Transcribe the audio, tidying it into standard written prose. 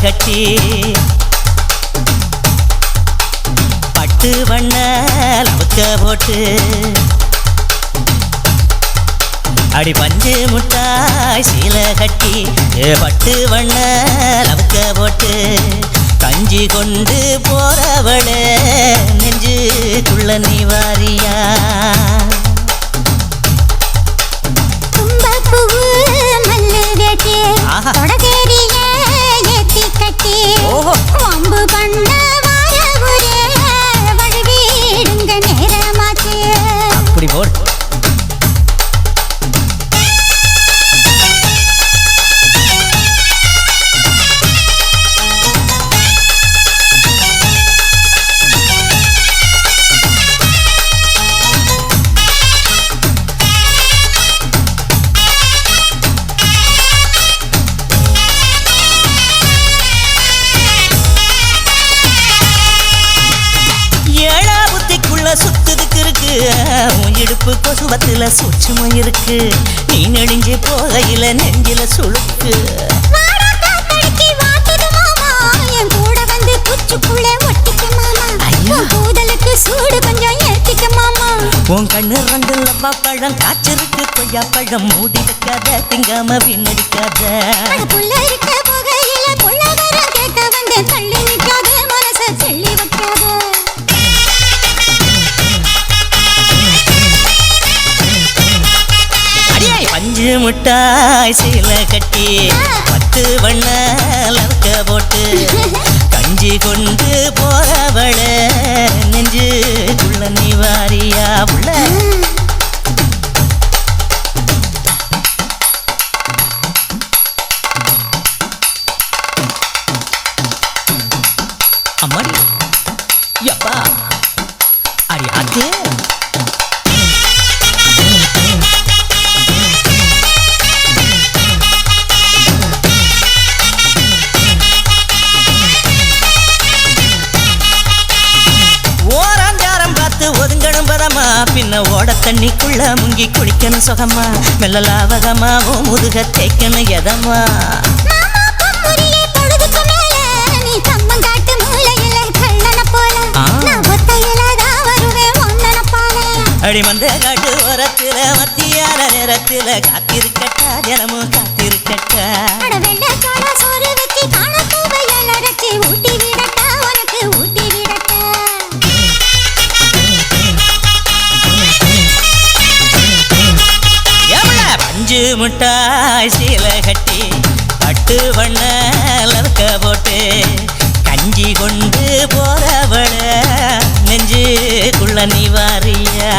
கட்டி பட்டு வண்ண லவுக்க போட்டு அடி பஞ்சு முட்டாய் சீலை கட்டி பட்டு வண்ண லவுக்க போட்டு கஞ்சி கொண்டு போறவளே நெஞ்சுக்குள்ள நீ வாரியா அப்படி போல் சுத்துதுக்கு இருக்கு இடுப்பு கொசுவத்துல சூட்சமும் இருக்கு நீ நெடுஞ்சு போகையில நெஞ்சில சுழுக்கு உன் கண்ணு ரெண்டு லவ்வா பழம் காய்ச்சிருக்கு கொய்யா பழம் மூடி வைக்காத திங்காம வீணடிக்காத பஞ்சு முட்டாய் சீலை கட்டி பத்து வண்ண லவுக்க போட்டு கஞ்சி கொண்டு போறவள நெஞ்சுக்குள்ள நீ வாரியா உள்ள அம்மாடி யப்பா அடி அது பின்ன ஓட தண்ணிக்குள்ள முங்கி குளிக்கணும் சுகமா மெல்ல லாவகமா முதுக தேய்க்கணும் எதமா அடி மந்த காட்டு ஓரத்துல மத்தியான நேரத்துல காத்திருக்கட்டா தினமும் காத்திருக்கட்டா பஞ்சு முட்டாய் சீலை கட்டி பட்டு வண்ண லவுக்க போட்டு கஞ்சி கொண்டு போறவள நெஞ்சுக்குள்ள நீ வாரியா